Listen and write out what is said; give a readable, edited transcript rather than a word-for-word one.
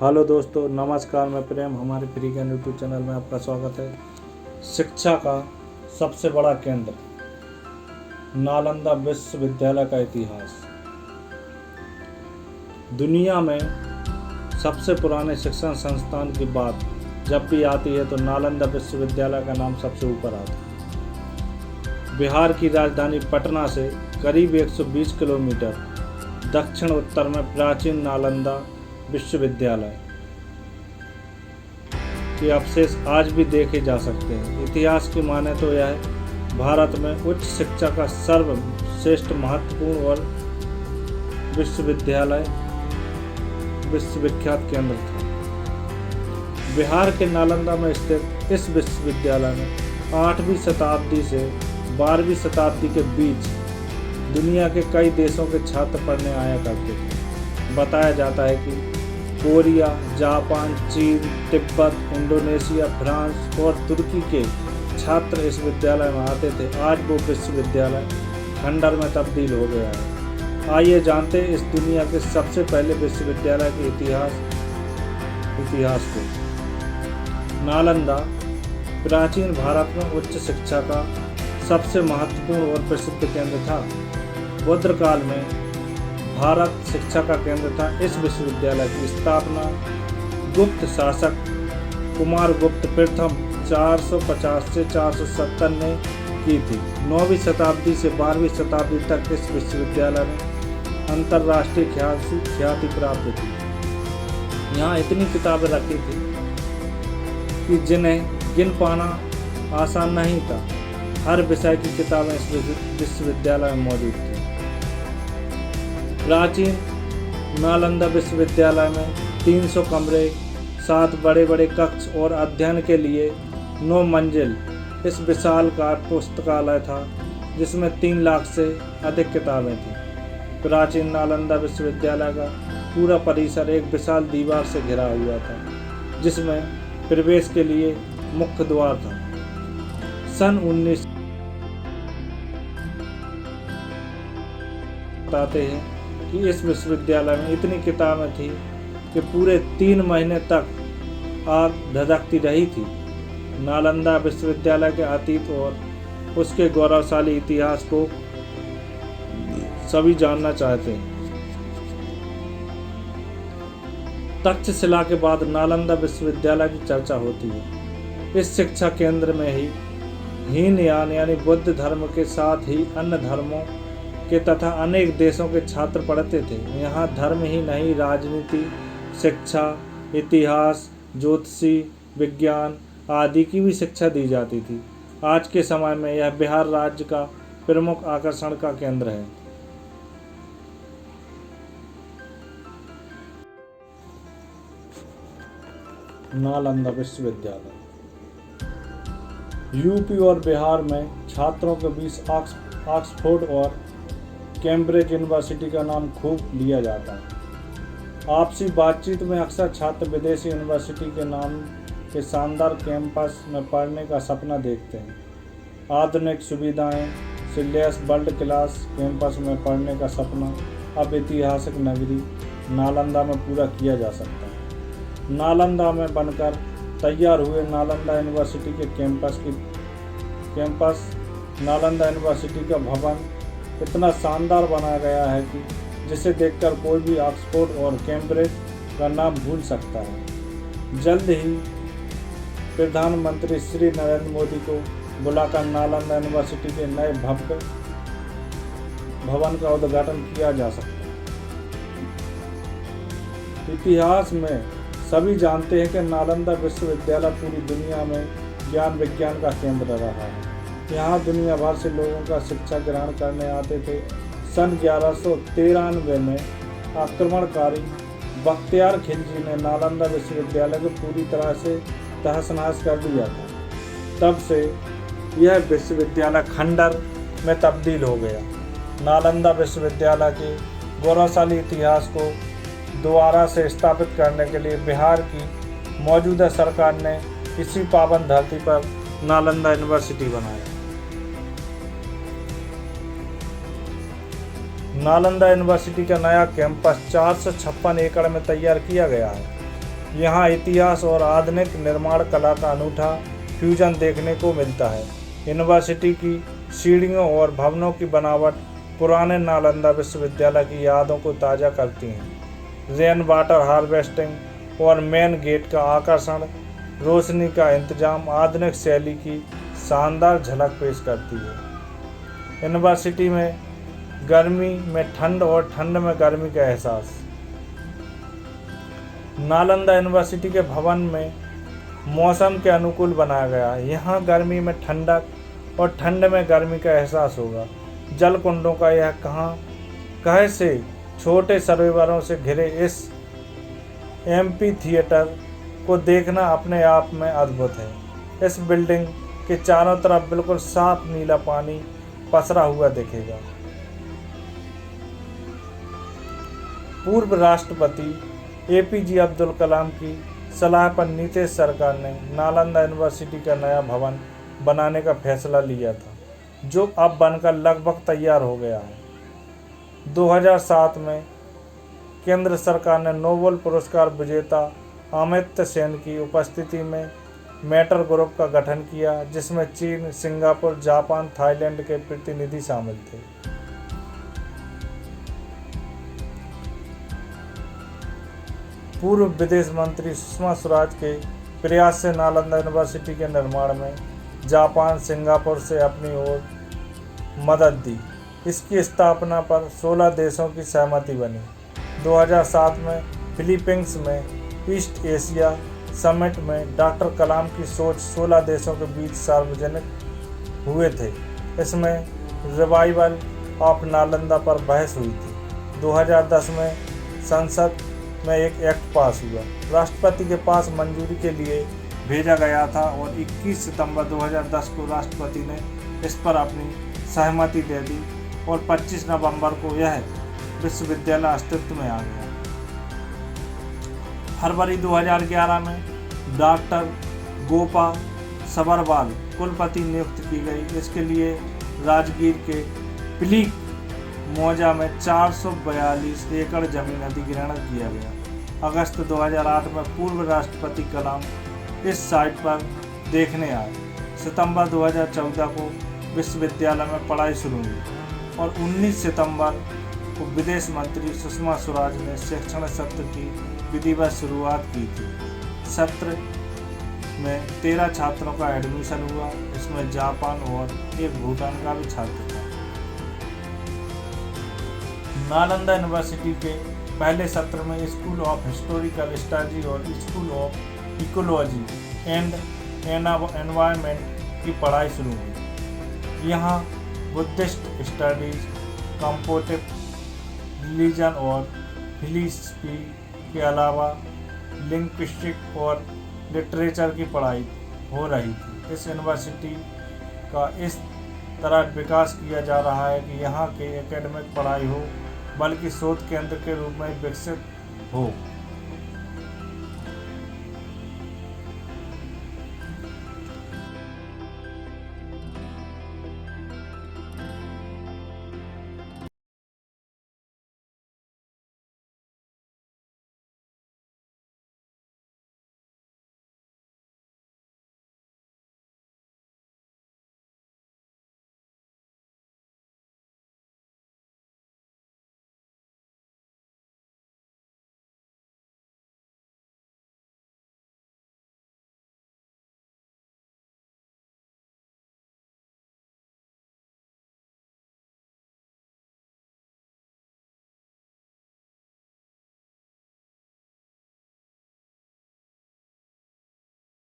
Hello दोस्तों, नमस्कार। मैं प्रेम, हमारे फ्री ज्ञान यूट्यूब चैनल में आपका स्वागत है। शिक्षा का सबसे बड़ा केंद्र नालंदा विश्वविद्यालय का इतिहास। दुनिया में सबसे पुराने शिक्षण संस्थान की बात जब भी आती है तो नालंदा विश्वविद्यालय का नाम सबसे ऊपर आता है। बिहार की राजधानी पटना से करीब 120 किलोमीटर दक्षिण उत्तर में प्राचीन नालंदा विश्वविद्यालय के अवशेष आज भी देखे जा सकते हैं। इतिहास की माने तो यह भारत में उच्च शिक्षा का सर्वश्रेष्ठ महत्वपूर्ण और विश्वविख्यात केंद्र था। बिहार के नालंदा में स्थित इस विश्वविद्यालय में 8वीं शताब्दी से 12वीं शताब्दी के बीच दुनिया के कई देशों के छात्र पढ़ने आया करते थे। बताया जाता है कि कोरिया, जापान, चीन, तिब्बत, इंडोनेशिया, फ्रांस और तुर्की के छात्र इस विद्यालय में आते थे। आज वो विश्वविद्यालय खंडर में तब्दील हो गया है। आइए जानते हैं इस दुनिया के सबसे पहले विश्वविद्यालय के इतिहास को। नालंदा प्राचीन भारत में उच्च शिक्षा का सबसे महत्वपूर्ण और प्रसिद्ध केंद्र था। बुद्ध काल में भारत शिक्षा का केंद्र था। इस विश्वविद्यालय की स्थापना गुप्त शासक कुमारगुप्त प्रथम 450 से 470 ने की थी। 9वीं शताब्दी से 12वीं शताब्दी तक इस विश्वविद्यालय में अंतर्राष्ट्रीय ख्याति प्राप्त थी। यहाँ इतनी किताबें रखी थी कि जिन्हें गिन पाना आसान नहीं था। हर विषय की किताबें इस विश्वविद्यालय में मौजूद थी। प्राचीन नालंदा विश्वविद्यालय में 300 कमरे, 7 बड़े बड़े कक्ष और अध्ययन के लिए 9 मंजिल इस विशालकाय पुस्तकालय था, जिसमें 3 लाख से अधिक किताबें थीं। प्राचीन नालंदा विश्वविद्यालय का पूरा परिसर एक विशाल दीवार से घिरा हुआ था, जिसमें प्रवेश के लिए मुख्य द्वार था। सन 19 बताते हैं कि इस विश्वविद्यालय में इतनी किताबें थी कि पूरे 3 महीने तक आग धधकती रही थी। नालंदा विश्वविद्यालय के अतीत और उसके गौरवशाली इतिहास को सभी जानना चाहते हैं। तक्षशिला के बाद नालंदा विश्वविद्यालय की चर्चा होती है। इस शिक्षा केंद्र में ही हीनयान यानी बुद्ध धर्म के साथ ही अन्य धर्मों के तथा अनेक देशों के छात्र पढ़ते थे। यहाँ धर्म ही नहीं, राजनीति, शिक्षा, इतिहास, ज्योतिषी, विज्ञान आदि की भी शिक्षा दी जाती थी। आज के समय में यह बिहार राज्य का प्रमुख आकर्षण का केंद्र है। नालंदा विश्वविद्यालय यूपी और बिहार में छात्रों के बीच ऑक्सफोर्ड और कैम्ब्रिज यूनिवर्सिटी का नाम खूब लिया जाता है। आपसी बातचीत में अक्सर छात्र विदेशी यूनिवर्सिटी के नाम के शानदार कैंपस में पढ़ने का सपना देखते हैं। आधुनिक सुविधाएं, सिलेबस, वर्ल्ड क्लास कैंपस में पढ़ने का सपना अब ऐतिहासिक नगरी नालंदा में पूरा किया जा सकता है। नालंदा में बनकर तैयार हुए नालंदा यूनिवर्सिटी के कैंपस नालंदा यूनिवर्सिटी का भवन इतना शानदार बनाया गया है कि जिसे देखकर कोई भी ऑक्सफोर्ड और कैम्ब्रिज का नाम भूल सकता है। जल्द ही प्रधानमंत्री श्री नरेंद्र मोदी को बुलाकर नालंदा यूनिवर्सिटी के नए भव्य भवन का उद्घाटन किया जा सकता है। इतिहास में सभी जानते हैं कि नालंदा विश्वविद्यालय पूरी दुनिया में ज्ञान विज्ञान का केंद्र रहा है। यहाँ दुनिया भर से लोगों का शिक्षा ग्रहण करने आते थे। सन 1193 में आक्रमणकारी बख्तियार खिलजी ने नालंदा विश्वविद्यालय को पूरी तरह से तहस-नहस कर दिया था। तब से यह विश्वविद्यालय खंडर में तब्दील हो गया। नालंदा विश्वविद्यालय के गौरवशाली इतिहास को दोबारा से स्थापित करने के लिए बिहार की मौजूदा सरकार ने इसी पावन धरती पर नालंदा यूनिवर्सिटी बनाया। नालंदा यूनिवर्सिटी का नया कैंपस 456 एकड़ में तैयार किया गया है। यहाँ इतिहास और आधुनिक निर्माण कला का अनूठा फ्यूजन देखने को मिलता है। यूनिवर्सिटी की सीढ़ियों और भवनों की बनावट पुराने नालंदा विश्वविद्यालय की यादों को ताज़ा करती हैं। रेन वाटर हार्वेस्टिंग और मेन गेट का आकर्षण, रोशनी का इंतजाम आधुनिक शैली की शानदार झलक पेश करती है। यूनिवर्सिटी में गर्मी में ठंड और ठंड में गर्मी का एहसास। नालंदा यूनिवर्सिटी के भवन में मौसम के अनुकूल बनाया गया है। यहाँ गर्मी में ठंडक और ठंड में गर्मी का एहसास होगा। जल कुंडों का यह कहे से छोटे सरोवरों से घिरे इस एम्पी थिएटर को देखना अपने आप में अद्भुत है। इस बिल्डिंग के चारों तरफ बिल्कुल साफ नीला पानी पसरा हुआ दिखेगा। पूर्व राष्ट्रपति APJ अब्दुल कलाम की सलाह पर नीतीश सरकार ने नालंदा यूनिवर्सिटी का नया भवन बनाने का फैसला लिया था, जो अब बनकर लगभग तैयार हो गया है। 2007 में केंद्र सरकार ने नोबेल पुरस्कार विजेता अमित्य सेन की उपस्थिति में मैटर ग्रुप का गठन किया, जिसमें चीन, सिंगापुर, जापान, थाईलैंड के प्रतिनिधि शामिल थे। पूर्व विदेश मंत्री सुषमा स्वराज के प्रयास से नालंदा यूनिवर्सिटी के निर्माण में जापान, सिंगापुर से अपनी ओर मदद दी। इसकी स्थापना पर 16 देशों की सहमति बनी। 2007 में फिलीपींस में ईस्ट एशिया समिट में डॉक्टर कलाम की सोच 16 देशों के बीच सार्वजनिक हुए थे। इसमें रिवाइवल ऑफ नालंदा पर बहस हुई थी। 2010 में संसद में एक एक्ट पास हुआ, राष्ट्रपति के पास मंजूरी के लिए भेजा गया था और 21 सितंबर 2010 को राष्ट्रपति ने इस पर अपनी सहमति दे दी और 25 नवंबर को यह विश्वविद्यालय अस्तित्व में आ गया। फरवरी 2011 में डॉक्टर गोपा सबरवाल कुलपति नियुक्त की गई। इसके लिए राजगीर के पिलीक मौजा में 442 एकड़ जमीन अधिग्रहण किया गया। अगस्त 2008 में पूर्व राष्ट्रपति कलाम इस साइट पर देखने आए। सितंबर 2014 को विश्वविद्यालय में पढ़ाई शुरू हुई और 19 सितंबर को विदेश मंत्री सुषमा स्वराज ने शैक्षणिक सत्र की विधिवत शुरुआत की थी। सत्र में 13 छात्रों का एडमिशन हुआ। इसमें जापान और एक भूटान का भी छात्र था। नालंदा यूनिवर्सिटी के पहले सत्र में स्कूल ऑफ हिस्टोरिकल स्टडी और school of ecology and environment की पढ़ाई शुरू हुई। यहाँ बुद्धिस्ट स्टडीज, कंपोजिट रिलीजन और फिलॉसफी के अलावा लिंग्विस्टिक और लिटरेचर की पढ़ाई हो रही थी। इस यूनिवर्सिटी का इस तरह विकास किया जा रहा है कि यहाँ के एकेडमिक पढ़ाई हो, बल्कि शोध केंद्र के रूप में विकसित हो।